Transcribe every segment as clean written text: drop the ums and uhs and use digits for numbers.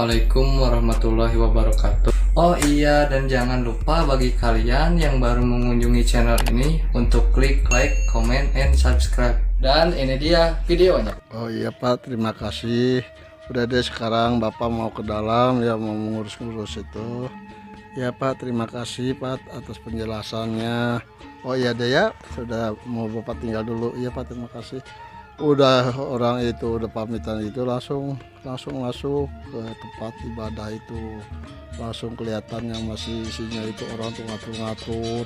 Assalamualaikum warahmatullahi wabarakatuh. Oh iya, dan jangan lupa bagi kalian yang baru mengunjungi channel ini untuk klik like, comment, and subscribe. Dan ini dia videonya. Oh iya Pak, terima kasih. Udah deh, sekarang Bapak mau ke dalam ya, mau mengurus-ngurus itu. Ya Pak, terima kasih Pak atas penjelasannya. Oh iya deh ya, sudah mau Bapak tinggal dulu. Iya Pak, terima kasih. Udah orang itu udah pamitan itu langsung masuk ke tempat ibadah itu. Langsung kelihatan yang masih isinya itu orang tuh ngatur-ngatur,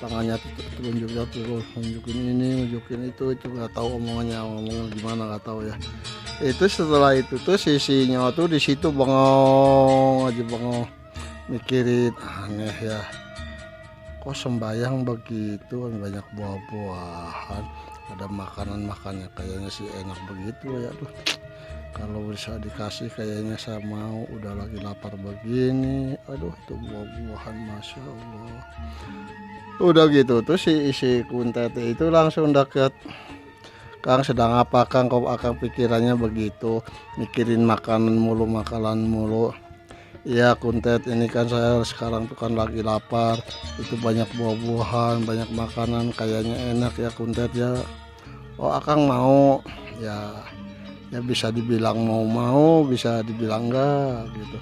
tangannya terus nunjukin ini nunjukin itu nggak tahu ngomong gimana, nggak tahu ya. Itu setelah itu tuh sisinya tuh di situ bengong aja, bengong mikirin, aneh ya, kok sembayang begitu banyak buah-buahan, ada makanan-makannya, kayaknya sih enak begitu ya. Aduh, kalau bisa dikasih kayaknya saya mau, udah lagi lapar begini. Aduh, itu buah-buahan, masya Allah. Udah gitu tuh si Kuntet itu langsung deket. Kang sedang apa Kang, kok akang pikirannya begitu, mikirin makanan mulu. Iya Kuntet, ini kan saya sekarang tuh kan lagi lapar, itu banyak buah-buahan, banyak makanan, kayaknya enak ya Kuntet ya. Oh akang mau ya, ya bisa dibilang mau, bisa dibilang enggak gitu.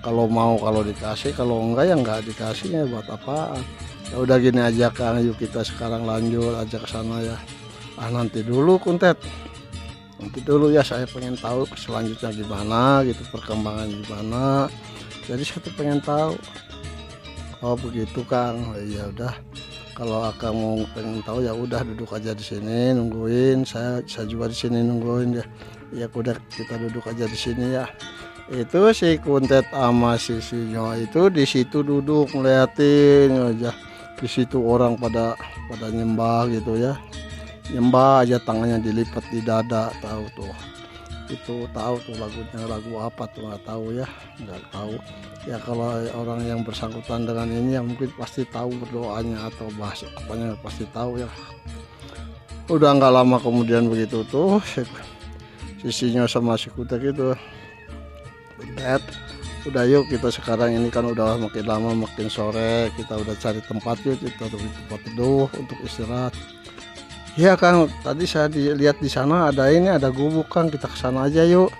Kalau mau kalau dikasih, kalau enggak ya enggak dikasihnya buat apaan. Ya udah gini aja Kang, yuk kita sekarang lanjut aja ke sana ya. Nanti dulu Kuntet, nanti dulu ya, saya pengen tahu selanjutnya gimana gitu, perkembangan gimana. Jadi saya tuh pengen tahu. Oh begitu Kang. Oh, iya udah, kalau akang mau pengen tahu ya udah duduk aja di sini nungguin. Saya juga di sini nungguin ya. Ya udah, kita duduk aja di sini ya. Itu si Kuntet sama si Sinyo itu di situ duduk ngeliatin aja. Di situ orang pada nyembah gitu ya. Nyembah aja, tangannya dilipat di dada, tahu tuh. Itu tahu tuh lagunya, lagu apa tuh nggak tahu ya, nggak tahu. Ya kalau orang yang bersangkutan dengan ini ya mungkin pasti tahu berdoanya atau bahasa apanya, pasti tahu ya. Udah nggak lama kemudian begitu tuh sisinya sama si Kuntet itu, Kuntet, udah yuk kita sekarang ini kan udah makin lama makin sore, kita udah cari tempat yuk, kita tempat teduh untuk istirahat. Iya Kang, tadi saya lihat di sana ada ini, ada gubuk Kang, kita ke sana aja yuk.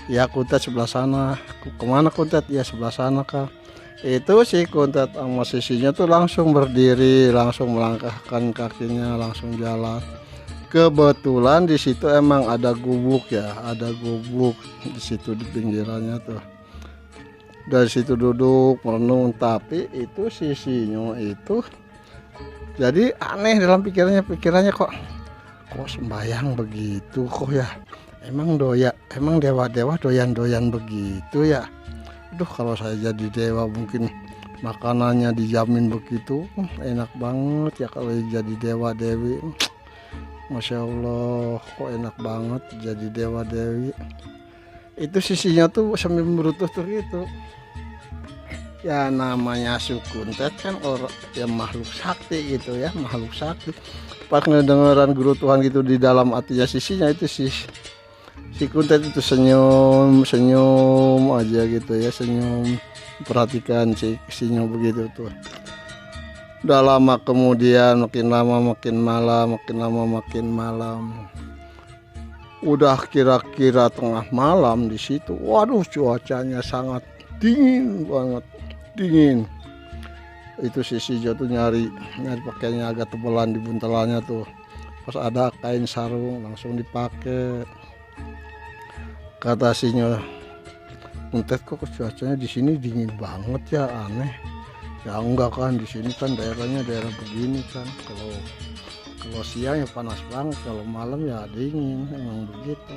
Ya Kuntet sebelah sana. Kemana Kuntet? Ya sebelah sana Kang. Itu si Kuntet sama sisinya tuh langsung berdiri, langsung melangkahkan kakinya, langsung jalan. Kebetulan di situ emang ada gubuk ya, ada gubuk di situ di pinggirannya tuh. Dari situ duduk merenung, tapi itu sisinya itu jadi aneh dalam pikirannya kok sembayang begitu kok ya, emang dewa-dewa doyan begitu ya. Aduh, kalau saya jadi dewa mungkin makanannya dijamin begitu enak banget ya. Kalau jadi dewa dewi, masya Allah, kok enak banget jadi dewa dewi. Itu sisinya tuh sambil merutuh tuh gitu. Ya namanya Kuntet kan orang ya, makhluk sakti gitu ya, makhluk sakti. Pas ngedengeran gerutuhan gitu di dalam hatinya sisinya itu, si Kuntet itu senyum aja gitu ya, senyum, perhatikan sisinya begitu tuh. Udah lama kemudian, makin lama makin malam. Udah kira-kira tengah malam di situ. Waduh, cuacanya sangat dingin banget. Itu sisi jatuh nyari pakainya agak tebelan di buntelannya tuh. Pas ada kain sarung langsung dipakai. Kata sinya, Kuntet, kok cuacanya di sini dingin banget ya, aneh. Ya enggak Kan, di sini kan daerahnya daerah begini kan. Kalau siang ya panas banget, kalau malam ya dingin, emang begitu.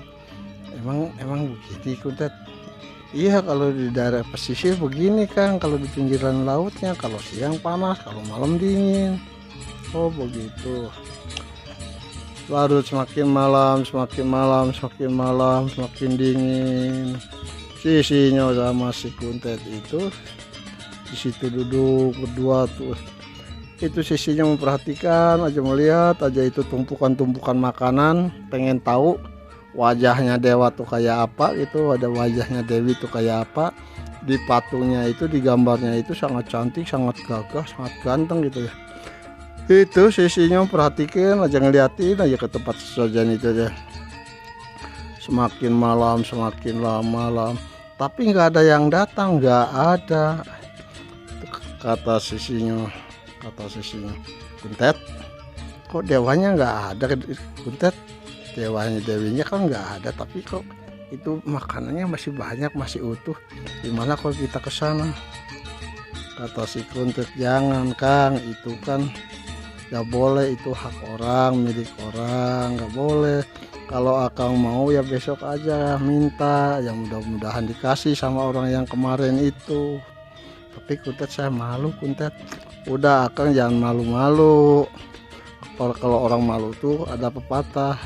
Emang begitu Kuntet. Iya, kalau di daerah pesisir begini Kang, kalau di pinggiran lautnya kalau siang panas, kalau malam dingin. Oh begitu. Baru semakin malam semakin dingin. Sisinya sama si Kuntet itu di situ duduk berdua tuh. Itu sisinya memperhatikan aja, melihat aja itu tumpukan makanan, pengen tahu wajahnya dewa tuh kayak apa gitu, ada wajahnya Dewi tuh kayak apa. Di patungnya itu, di gambarnya itu sangat cantik, sangat gagah, sangat ganteng gitu ya. Itu sisinya, perhatikan aja, ngeliatin aja ke tempat sesajen itu aja. Semakin malam semakin lama, tapi nggak ada yang datang, nggak ada. Kata sisinya, Kuntet, kok dewanya nggak ada, Kuntet? Dewanya Dewinya kan nggak ada, tapi kok itu makanannya masih banyak, masih utuh. Gimana kalau kita ke sana? Kata si Kuntet, jangan Kang, itu kan nggak boleh, itu hak orang, milik orang, nggak boleh. Kalau Akang mau ya besok aja minta, yang mudah-mudahan dikasih sama orang yang kemarin itu. Tapi Kuntet, saya malu Kuntet. Udah Akang jangan malu-malu. Kalau orang malu tuh ada pepatah,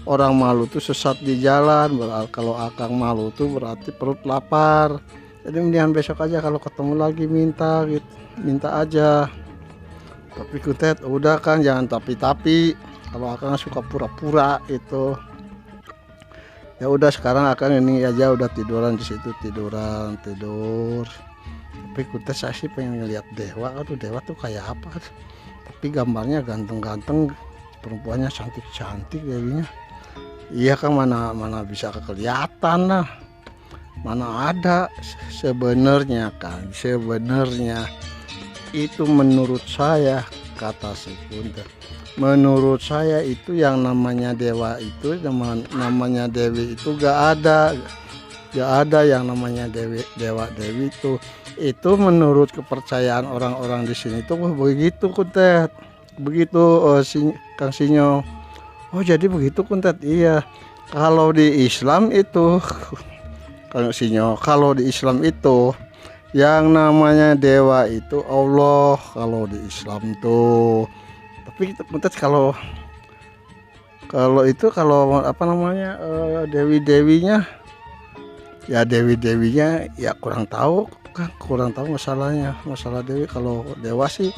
orang malu tuh sesat di jalan. Kalau Akang malu tuh berarti perut lapar. Jadi mendingan besok aja kalau ketemu lagi minta gitu, minta aja. Tapi Kuntet, udah Kang jangan tapi. Kalau Akang suka pura-pura itu. Ya udah, sekarang Akang ini aja udah tiduran di situ, tidur. Tapi Kuntet, saya sih pengen ngeliat dewa. Aduh, dewa tuh kayak apa? Tapi gambarnya ganteng-ganteng, perempuannya cantik-cantik dewinya. Iya Kang, mana bisa kelihatan lah. Mana ada. Sebenarnya Kang, sebenarnya itu menurut saya, kata si Kuntet, menurut saya itu yang namanya dewa itu, namanya Dewi itu gak ada yang namanya dewa Dewi itu menurut kepercayaan orang-orang di sini tuh begitu Kuntet, begitu. Kang Sinyo, oh jadi begitu Kuntet. Iya, kalau di Islam itu Kang Sinyo, kalau di Islam itu yang namanya dewa itu Allah, kalau di Islam tuh. Tapi Kuntet, kalau itu, kalau apa namanya, dewi-dewinya ya kurang tahu masalahnya, masalah dewi. Kalau dewa sih,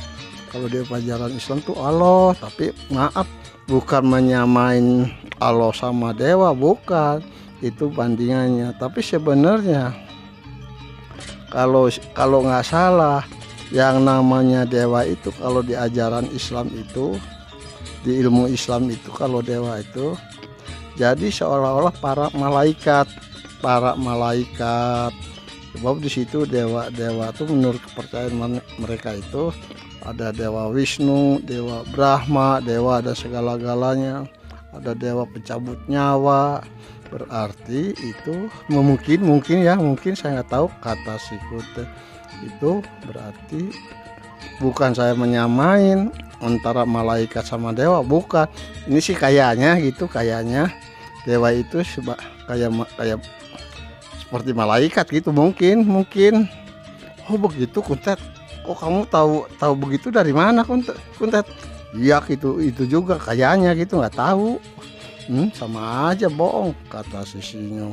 kalau di pelajaran Islam tuh Allah. Tapi maaf, bukan menyamain Allah sama dewa, bukan, itu bandingannya. Tapi sebenarnya kalau nggak salah, yang namanya dewa itu kalau di ajaran Islam itu, di ilmu Islam itu, kalau dewa itu jadi seolah-olah para malaikat. Sebab di situ dewa itu menurut kepercayaan mereka itu ada dewa Wisnu, dewa Brahma, dewa ada segala-galanya, ada dewa pencabut nyawa. Berarti itu mungkin saya nggak tahu, kata si Kuntet, itu berarti bukan saya menyamain antara malaikat sama dewa, bukan. Ini sih kayaknya gitu, kayaknya dewa itu kayak seperti malaikat gitu, mungkin. Oh begitu Kuntet. Oh kamu tahu begitu dari mana Kuntet? Iya gitu, itu juga kayaknya gitu, nggak tahu. Sama aja bohong, kata sisinya.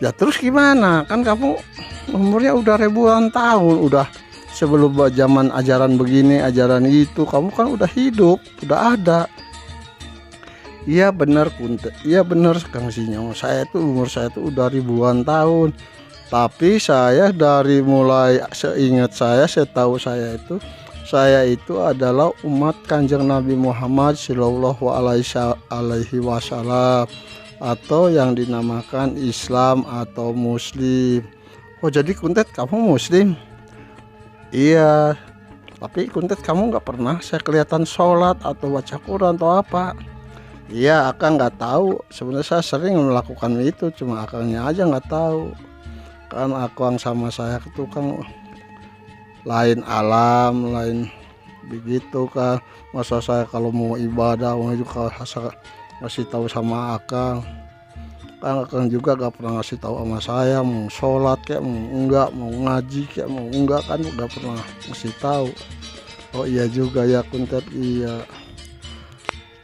Ya terus gimana? Kan kamu umurnya udah ribuan tahun, udah sebelum zaman ajaran begini, ajaran itu, kamu kan udah hidup, udah ada. Iya benar Kuntet, iya benar Kang Sinyo. Umur saya tuh udah ribuan tahun. Tapi saya dari mulai seingat saya, setahu saya itu adalah umat Kanjeng Nabi Muhammad Shallallahu Alaihi Wasallam, atau yang dinamakan Islam atau Muslim. Oh jadi Kuntet, kamu Muslim? Iya. Tapi Kuntet, kamu nggak pernah saya kelihatan sholat atau baca Quran atau apa? Iya, Akang nggak tahu. Sebenarnya saya sering melakukan itu, cuma Akangnya aja nggak tahu. Kan Akang sama saya itu kan lain alam, lain begitu kan. Masa saya kalau mau ibadah mau juga ngasih tahu sama Akang. Kan Akang juga gak pernah ngasih tahu sama saya mau sholat kayak mau enggak, mau ngaji kayak mau enggak, kan gak pernah ngasih tahu. Oh iya juga ya Kuntet, iya.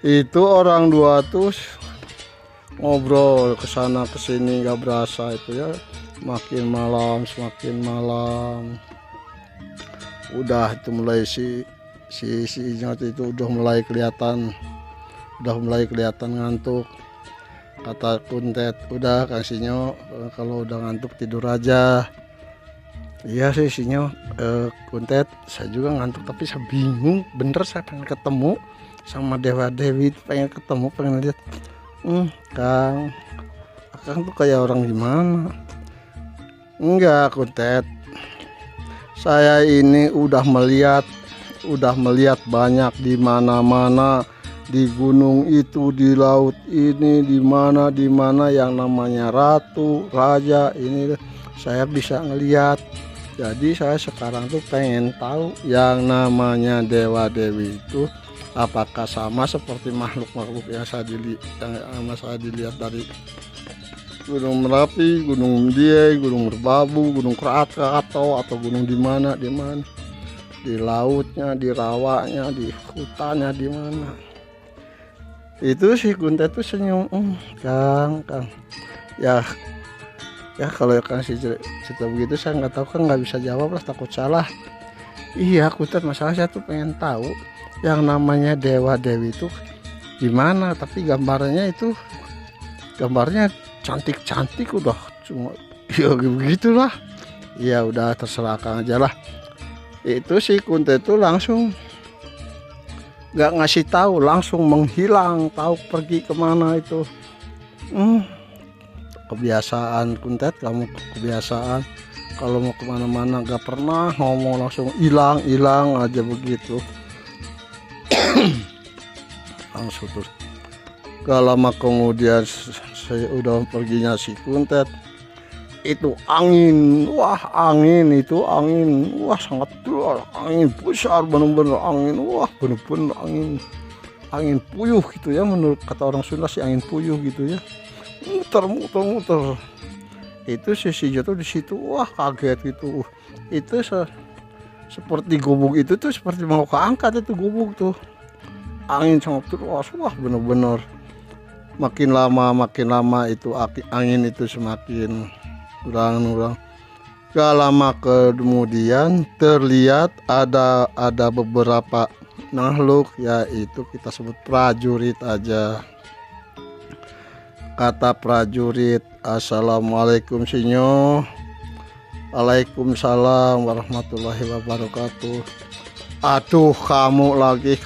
Itu orang dua tuh ngobrol kesana kesini gak berasa itu ya, semakin malam. Udah itu mulai si Ingat itu udah mulai kelihatan udah mulai kelihatan ngantuk. Kata Kuntet, udah Kang Sinyo, kalau udah ngantuk tidur aja. Iya sih Sinyo, Kuntet, saya juga ngantuk tapi saya bingung. Bener saya pengen ketemu sama Dewa Dewi, pengen ketemu, pengen lihat. Kang tuh kayak orang gimana? Enggak Kuntet, saya ini udah melihat banyak di mana-mana, di gunung itu, di laut ini, di mana yang namanya ratu, raja ini saya bisa ngelihat. Jadi saya sekarang tuh pengen tahu yang namanya Dewa Dewi itu apakah sama seperti makhluk-makhluk yang saya dilihat dari Gunung Merapi, Gunung Dieng, Gunung Merbabu, Gunung Krakatau, atau gunung di mana, di lautnya, di rawanya, di hutannya, di mana. Itu si Kuntet tuh senyum, Kang, ya kalau Kang cerita begitu saya nggak tahu, kan nggak bisa jawab lah, takut salah. Iya Kuntet, masalah saya tuh pengen tahu yang namanya Dewa Dewi itu gimana, tapi gambarnya cantik udah, cuma ya begitulah. Ya udah terserah Kang aja lah. Itu si Kuntet tuh langsung nggak ngasih tahu, langsung menghilang, tahu pergi kemana itu. Kebiasaan Kuntet, kamu kebiasaan kalau mau kemana-mana nggak pernah ngomong, langsung hilang aja begitu. Langsung terus. Gak lama kemudian saya udah perginya si Kuntet, itu angin sangat luar, angin besar, bener-bener angin, bener-bener angin puyuh gitu ya, menurut kata orang Sunda sih angin puyuh gitu ya, muter. Itu si tuh di situ, kaget gitu. Itu seperti gubuk itu tuh seperti mau keangkat itu gubuk tuh, angin sangat luas, bener-bener. Makin lama itu angin itu semakin kurang. Gak lama kemudian terlihat ada beberapa makhluk, yaitu kita sebut prajurit aja. Kata prajurit, Assalamualaikum Sinyo. Waalaikumsalam warahmatullahi wabarakatuh. Aduh, kamu lagi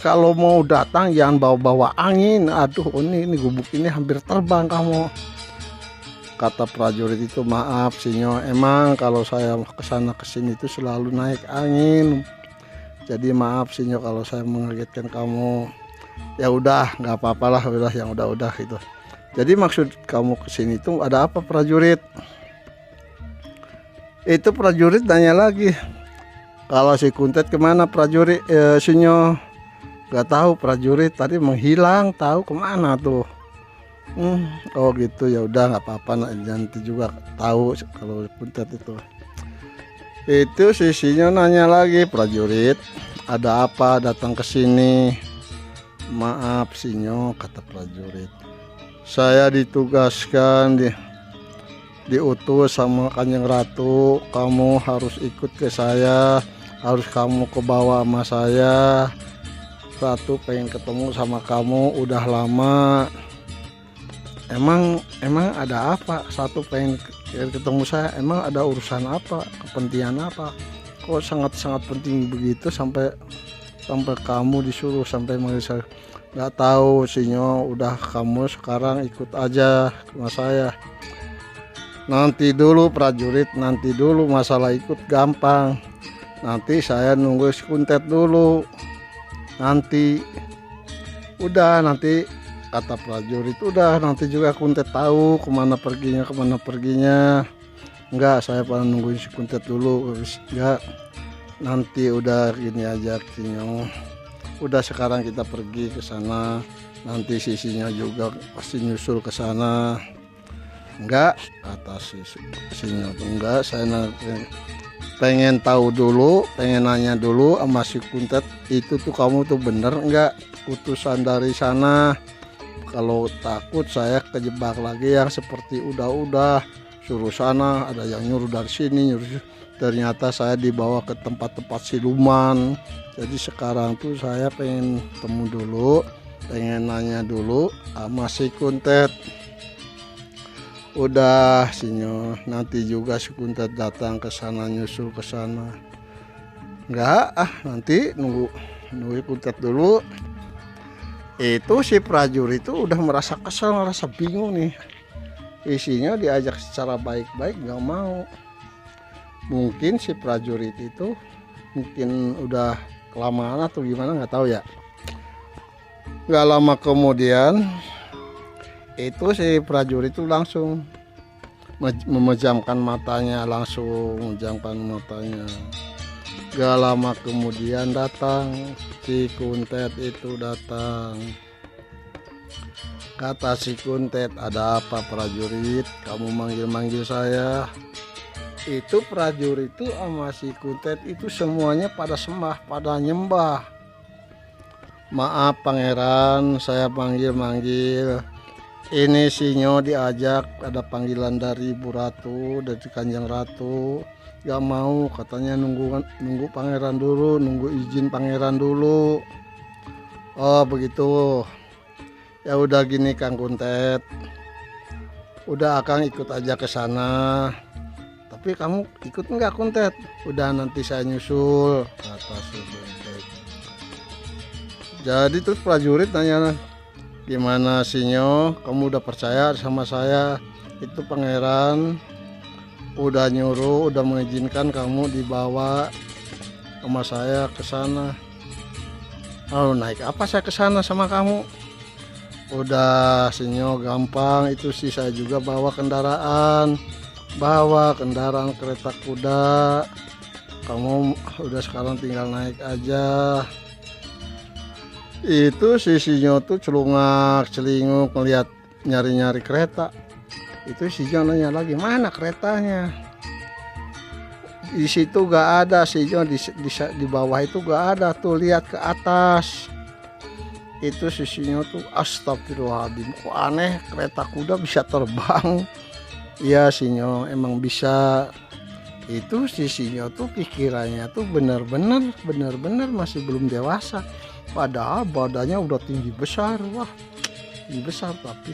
kalau mau datang jangan bawa angin. Aduh, ini gubuk ini hampir terbang kamu. Kata prajurit itu, maaf Sinyo, emang kalau saya kesana kesini itu selalu naik angin. Jadi maaf Sinyo kalau saya mengagetkan kamu. Ya udah, nggak apa-apalah, udah yang udah gitu. Jadi maksud kamu kesini itu ada apa prajurit? Itu prajurit nanya lagi. Kalau si Kuntet kemana prajurit? Sinyo nggak tahu, prajurit tadi menghilang, tahu kemana tuh. Oh gitu, ya udah nggak apa-apa, nanti juga tahu kalau Kuntet itu. Itu si Sinyo nanya lagi, prajurit ada apa datang ke sini? Maaf Sinyo, kata prajurit, saya ditugaskan diutus sama Kanjeng Ratu, kamu harus ikut ke saya, harus kamu ke bawah sama saya. Ratu pengen ketemu sama kamu udah lama. Emang ada apa? Satu pengen ketemu saya, emang ada urusan apa, kepentingan apa? Kok sangat penting begitu sampai kamu disuruh, sampai saya nggak tahu Sinyo. Udah kamu sekarang ikut aja sama saya. Nanti dulu prajurit, nanti dulu, masalah ikut gampang. Nanti saya nunggu si Kuntet dulu. Nanti kata prajurit, udah nanti juga Kuntet tahu kemana perginya. Enggak, saya pengen nungguin si Kuntet dulu. Enggak, nanti udah gini aja Sinyo. Udah sekarang kita pergi ke sana. Nanti sisinya juga pasti nyusul ke sana. Enggak, kata si Sinyo, enggak, saya pengen tahu dulu, pengen nanya dulu sama si Kuntet, itu tuh kamu tuh bener enggak utusan dari sana? Kalau takut saya kejebak lagi yang seperti udah suruh sana, ada yang nyuruh dari sini, ternyata saya dibawa ke tempat-tempat siluman. Jadi sekarang tuh saya pengen temu dulu pengen nanya dulu sama si Kuntet. Udah sinyo, nanti juga si Kuntet datang ke sana, nyusul ke sana. Enggak, nanti nunggu Kuntet dulu. Itu si prajurit itu udah merasa kesal, merasa bingung nih. Isinya diajak secara baik-baik nggak mau. Mungkin si prajurit itu mungkin udah kelamaan atau gimana nggak tahu ya. Nggak lama kemudian itu si prajurit itu langsung memejamkan matanya, Gak lama kemudian datang si Kuntet itu datang. Kata si Kuntet, ada apa prajurit? Kamu manggil-manggil saya. Itu prajurit itu sama si Kuntet itu semuanya pada sembah, pada nyembah. Maaf pangeran, saya manggil-manggil. Ini sinyo diajak, ada panggilan dari Ibu Ratu, dari Kanjeng Ratu. Gak mau, katanya nunggu pangeran dulu, nunggu izin pangeran dulu. Oh begitu. Ya udah gini Kang Kuntet, udah Akang ikut aja ke sana. Tapi kamu ikut enggak Kuntet? Udah nanti saya nyusul, kata si Kuntet. Jadi terus prajurit nanya, gimana sinyo, kamu udah percaya sama saya? Itu pangeran udah nyuruh, udah mengizinkan kamu dibawa sama saya ke sana. Oh, naik apa saya ke sana sama kamu? Udah sinyo gampang, itu sih saya juga bawa kendaraan kereta kuda. Kamu udah sekarang tinggal naik aja. Itu si sinyo tuh celinguk ngeliat nyari-nyari kereta. Itu si John nanya lagi, mana keretanya? Di situ gak ada, si John di bawah itu gak ada, tuh lihat ke atas. Itu si Sinyo tuh astagfirullahaladzim, kok aneh kereta kuda bisa terbang. Iya Sinyo emang bisa. Itu si Sinyo tuh pikirannya tuh bener-bener masih belum dewasa. Padahal badannya udah tinggi besar, tapi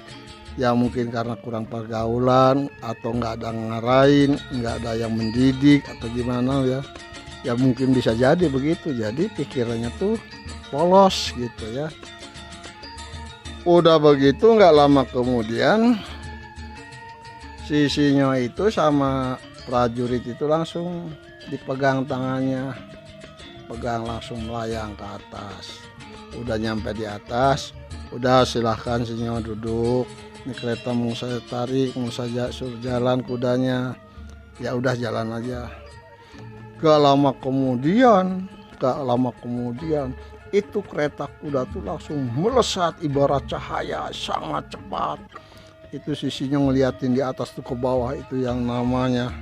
ya mungkin karena kurang pergaulan atau nggak ada ngarahin, nggak ada yang mendidik atau gimana ya mungkin bisa jadi begitu. Jadi pikirannya tuh polos gitu ya. Udah begitu nggak lama kemudian si Sinyo itu sama prajurit itu langsung dipegang tangannya, pegang langsung melayang ke atas. Udah nyampe di atas, udah silahkan Sinyo duduk. Ini kereta mau saya tarik, mau saja suruh jalan kudanya. Ya udah jalan aja. Gak lama kemudian itu kereta kuda tuh langsung melesat ibarat cahaya sangat cepat. Itu sisinya ngeliatin di atas tuh ke bawah itu yang namanya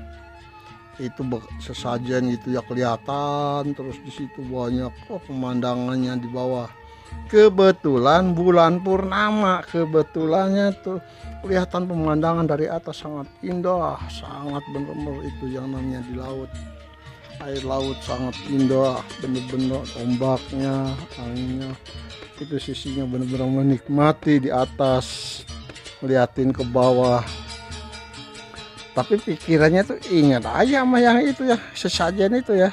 itu sesajen gitu ya, kelihatan terus di situ banyak pemandangannya di bawah. Kebetulan bulan purnama, kebetulannya tuh kelihatan pemandangan dari atas sangat indah, sangat benar-benar itu yang namanya di laut. Air laut sangat indah, bener-bener ombaknya, anginnya. Itu sisinya bener-bener menikmati di atas, ngeliatin ke bawah. Tapi pikirannya tuh ingat aja sama yang itu ya, sesajen itu ya,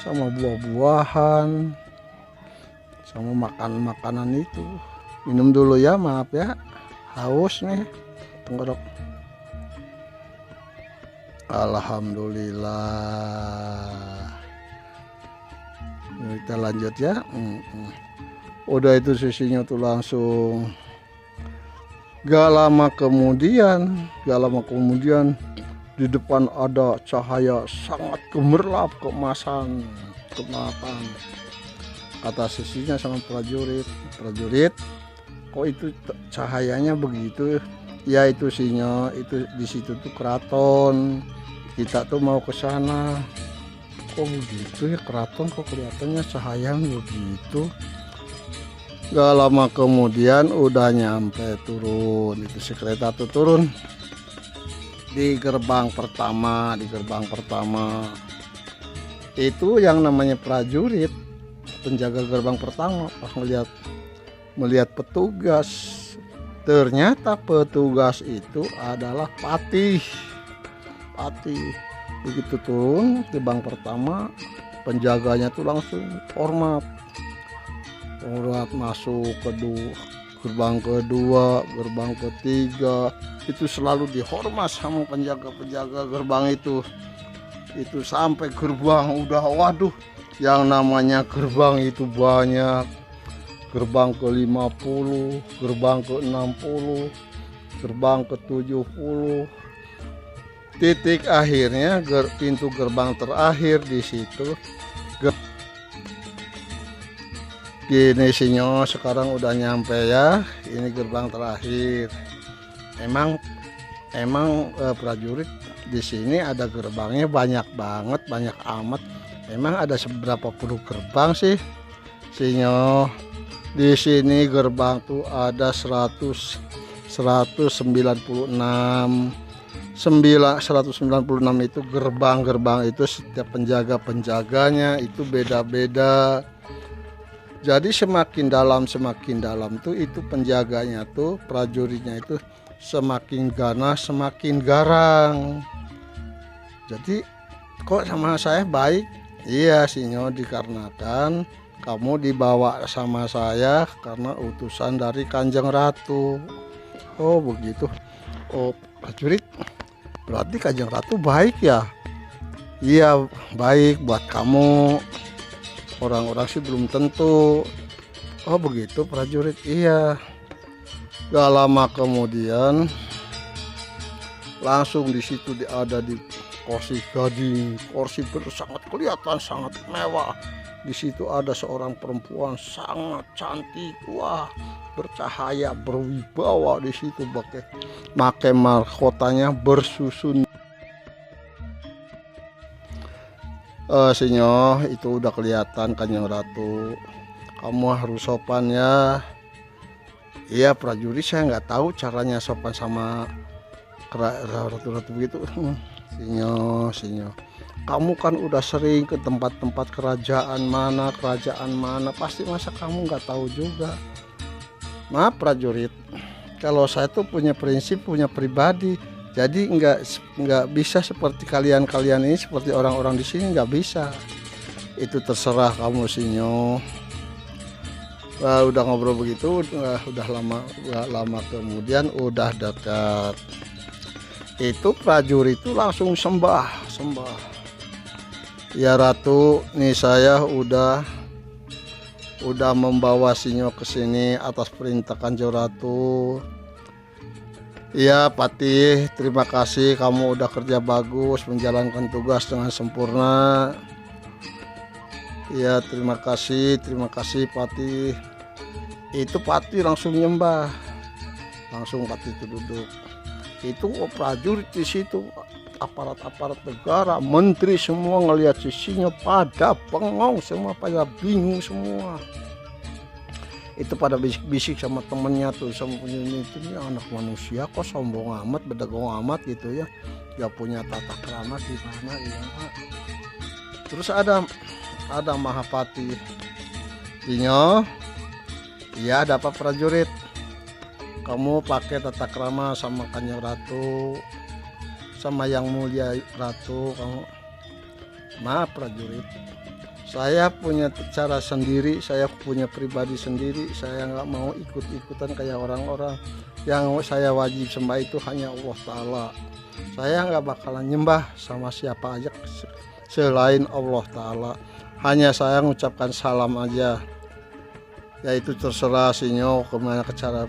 sama buah-buahan, sama makanan itu. Minum dulu ya, maaf ya, haus nih tenggorok. Alhamdulillah. Kita lanjut ya. Udah itu sisinya tuh langsung. Gak lama kemudian di depan ada cahaya sangat gemerlap, kemasan. Kata sisinya sama prajurit, kok itu cahayanya begitu? Ya itu Sinyo, itu di situ tuh keraton. Kita tuh mau ke sana. Kok begitu ya, keraton kok kelihatannya cahaya begitu. Gak lama kemudian udah nyampe, turun. Itu si kereta tuh turun di gerbang pertama. Itu yang namanya prajurit, penjaga gerbang pertama, pas ngeliat melihat petugas. Ternyata petugas itu adalah Patih. Begitu turun gerbang pertama, penjaganya tuh langsung hormat masuk gerbang kedua, gerbang ketiga, itu selalu dihormat sama penjaga-penjaga gerbang itu sampai gerbang udah, waduh, yang namanya gerbang itu banyak, gerbang ke-50, gerbang ke-60, gerbang ke-70, titik akhirnya pintu gerbang terakhir di situ. Gini sinyo, sekarang udah nyampe ya, ini gerbang terakhir. Emang prajurit di sini ada gerbangnya banyak banget, banyak amat. Emang ada seberapa puluh gerbang sih sinyo? Di sini gerbang tuh ada 196. 196 itu gerbang itu setiap penjaganya itu beda-beda. Jadi semakin dalam tuh itu penjaganya tuh, prajuritnya itu semakin ganas, semakin garang. Jadi kok sama saya baik? Iya sinyo, dikarenakan kamu dibawa sama saya karena utusan dari Kanjeng Ratu. Oh begitu. Oh prajurit, berarti Kanjeng Ratu baik ya? Iya baik buat kamu. Orang-orang sih belum tentu. Oh begitu prajurit, iya. Gak lama kemudian langsung di situ ada di kursi gading, kursi sangat kelihatan sangat mewah. Di situ ada seorang perempuan sangat cantik, wah, bercahaya, berwibawa. Di situ pakai mahkotanya bersusun. Sinyo, itu udah kelihatan Kanjeng Ratu, kamu harus sopan ya. Iya prajurit, saya nggak tahu caranya sopan sama ratu-ratu begitu. Sinyo, kamu kan udah sering ke tempat-tempat kerajaan mana, pasti masa kamu nggak tahu juga. Maaf prajurit, kalau saya tuh punya prinsip, punya pribadi. Jadi nggak bisa seperti kalian ini, seperti orang-orang di sini nggak bisa. Itu terserah kamu sinyo. Udah ngobrol begitu, udah lama kemudian udah dekat. Itu prajurit itu langsung sembah. Ya Ratu, nih saya udah membawa sinyo ke sini atas perintah Kanjeng Ratu. Iya Patih, terima kasih, kamu udah kerja bagus, menjalankan tugas dengan sempurna. Iya terima kasih Patih. Itu Patih langsung nyembah, langsung Patih itu duduk. Itu prajurit di situ, aparat negara, menteri semua ngelihat sisinya pada bengong semua, pada bingung semua. Itu pada bisik-bisik sama temennya tuh, sama punya ini anak manusia kok sombong amat, bedegong amat gitu ya, gak punya tata krama gimana ya. Terus ada Mahapati, sinyo, iya ada apa prajurit, kamu pakai tata krama sama Kanjeng Ratu, sama yang mulia Ratu kamu. Maaf prajurit, saya punya cara sendiri, saya punya pribadi sendiri. Saya nggak mau ikut-ikutan kayak orang-orang. Yang saya wajib sembah itu hanya Allah Ta'ala. Saya nggak bakalan nyembah sama siapa aja selain Allah Ta'ala. Hanya saya mengucapkan salam aja. Ya itu terserah sinyo, kemana cara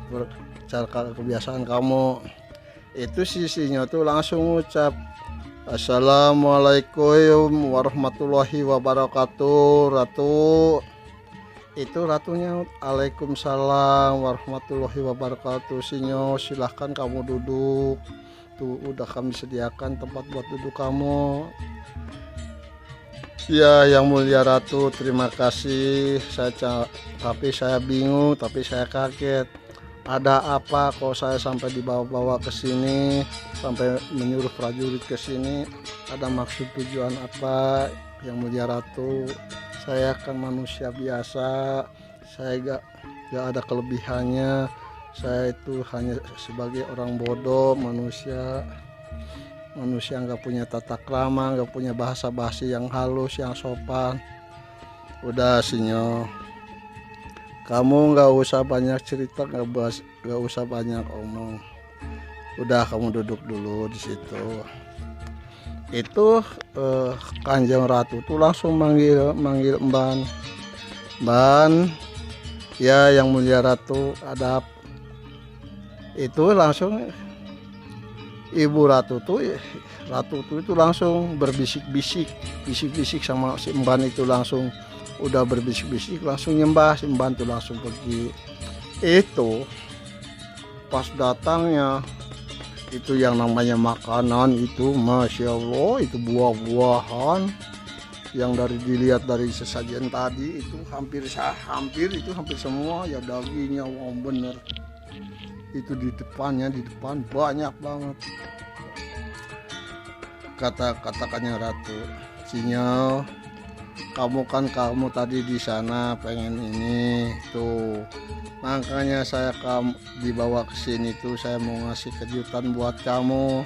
kebiasaan kamu. Itu si sinyo tuh langsung ngucap, Assalamualaikum warahmatullahi wabarakatuh. Ratu, itu ratunya Waalaikumsalam warahmatullahi wabarakatuh. Sinyo, silahkan kamu duduk, tuh udah kami sediakan tempat buat duduk kamu. Ya yang mulia Ratu, terima kasih. Tapi saya bingung, tapi saya kaget. Ada apa kok saya sampai dibawa-bawa ke sini, sampai menyuruh prajurit ke sini? Ada maksud tujuan apa yang mulia Ratu? Saya kan manusia biasa, saya gak ada kelebihannya. Saya itu hanya sebagai orang bodoh, manusia nggak punya tata krama, nggak punya bahasa basi yang halus, yang sopan. Udah Sinyo, kamu nggak usah banyak cerita, nggak usah banyak omong. Udah, kamu duduk dulu di situ. Itu Kanjeng Ratu tuh langsung manggil Ban, ya yang mulia Ratu, adab. Itu langsung Ibu Ratu tuh itu langsung berbisik-bisik sama si Mban. Itu langsung udah berbisik-bisik, langsung nyembah. Si Mban tuh langsung pergi. Itu pas datangnya itu yang namanya makanan itu, Masya Allah, itu buah-buahan yang dilihat dari sesajen tadi itu hampir semua ya dagingnya. Wow, bener itu di depan banyak banget. Katakannya Ratu, Sinyo, kamu tadi di sana pengen ini tuh, makanya saya dibawa ke sini tuh, saya mau ngasih kejutan buat kamu.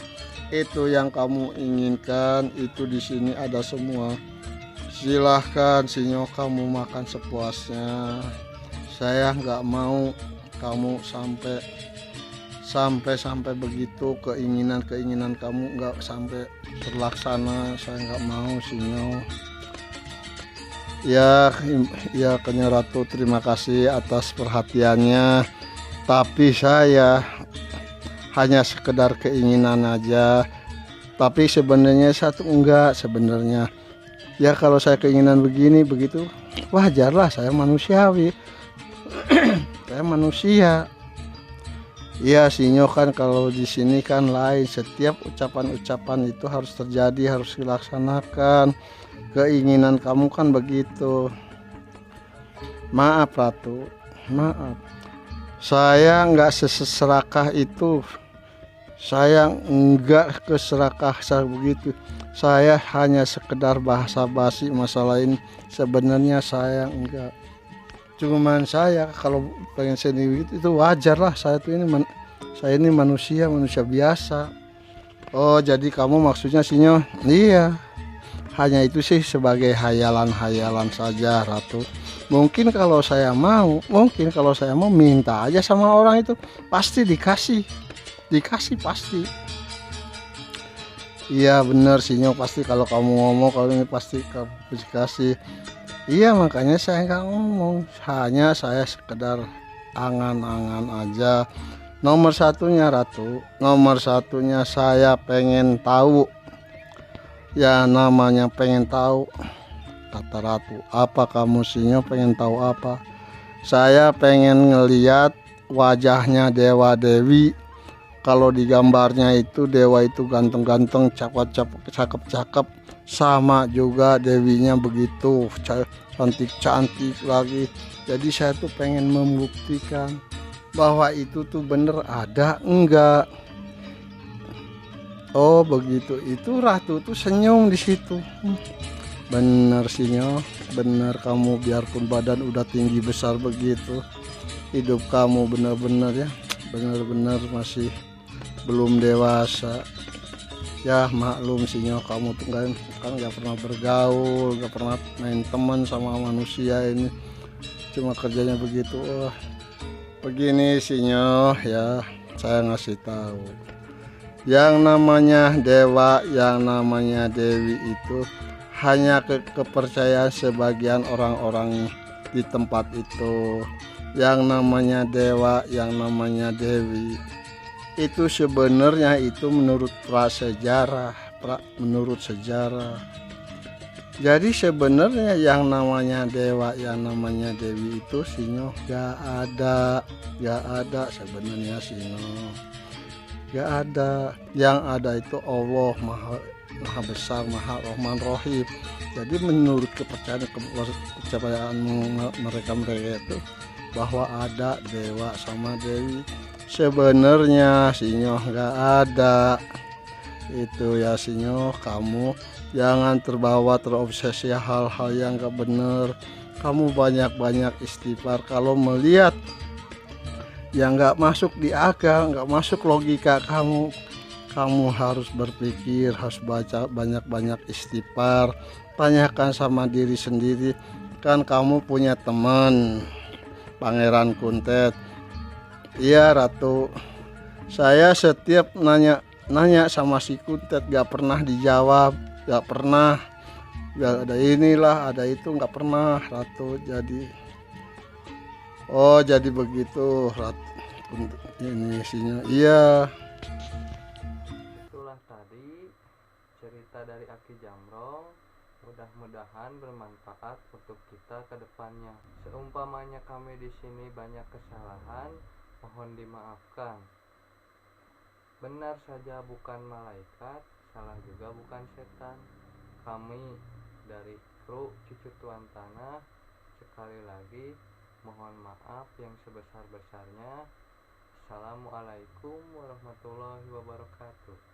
Itu yang kamu inginkan itu di sini ada semua. Silahkan Sinyo, kamu makan sepuasnya. Saya nggak mau kamu sampai begitu keinginan kamu nggak sampai terlaksana. Saya nggak mau Sinyo. Ya Kanjeng Ratu, terima kasih atas perhatiannya, tapi saya hanya sekedar keinginan aja. Tapi sebenarnya sebenarnya ya kalau saya keinginan begitu wajarlah, saya manusiawi. Saya manusia. Iya Sinyo, kan kalau di sini kan lain, setiap ucapan itu harus terjadi, harus dilaksanakan. Keinginan kamu kan begitu. Maaf Ratu, maaf. Saya nggak seserakah itu. Saya nggak keserakah begitu. Saya hanya sekedar bahasa basi masalah ini. Sebenarnya saya enggak. Cuman saya kalau pengen sendiri itu wajar lah. Saya ini manusia biasa. Oh, jadi kamu maksudnya Sinyo? Iya. Hanya itu sih sebagai hayalan saja Ratu. Mungkin kalau saya mau minta aja sama orang itu pasti dikasih pasti. Iya bener Sinyo, pasti kalau kamu ngomong kalau ini pasti kamu dikasih. Iya, makanya saya nggak ngomong, hanya saya sekedar angan-angan aja. Nomor satunya Ratu, saya pengen tahu. Ya namanya pengen tahu, kata Ratu. Apa kamu Sinyo pengen tahu apa? Saya pengen ngeliat wajahnya Dewa Dewi. Kalau di gambarnya itu dewa itu ganteng-ganteng, cakep-cakep, sama juga dewinya begitu cantik lagi. Jadi saya tuh pengen membuktikan bahwa itu tuh bener ada enggak. Oh begitu, itu Ratu tuh senyum di situ. Bener Sinyo, bener kamu, biarpun badan udah tinggi besar begitu, hidup kamu bener-bener masih belum dewasa. Ya maklum Sinyo, kamu tuh kan nggak pernah bergaul, nggak pernah main teman sama manusia ini, cuma kerjanya begitu. Oh, begini Sinyo, ya saya ngasih tahu, yang namanya dewa, yang namanya dewi itu hanya kepercayaan sebagian orang-orang di tempat itu. Yang namanya dewa, yang namanya dewi itu sebenarnya itu menurut sejarah. Jadi sebenarnya yang namanya dewa, yang namanya dewi itu Sinyo gak ada sebenarnya Sinyo. Gak ada. Yang ada itu Allah maha besar, maha Rahman Rahim. Jadi menurut kepercayaan mereka itu bahwa ada dewa sama dewi. Sebenarnya Sinyo gak ada. Itu ya Sinyo, kamu jangan terbawa terobsesi hal-hal yang gak bener. kamu banyak-banyak istighfar. Kalau melihat yang nggak masuk di akal, nggak masuk logika kamu, kamu harus berpikir, harus baca banyak-banyak istighfar. Tanyakan sama diri sendiri, kan kamu punya teman Pangeran Kuntet. Iya Ratu, saya setiap nanya sama si Kuntet gak pernah dijawab, gak pernah. Gak ada inilah, ada itu, gak pernah Ratu. Jadi jadi begitu Ratu. Ini isinya. Iya. Itulah tadi cerita dari Aki Jamrong. Mudah-mudahan bermanfaat untuk kita ke depannya. Seumpamanya kami di sini banyak kesalahan, mohon dimaafkan. Benar saja bukan malaikat, salah juga bukan setan. Kami dari kru Cucu Tuan Tanah sekali lagi mohon maaf yang sebesar-besarnya. Assalamualaikum warahmatullahi wabarakatuh.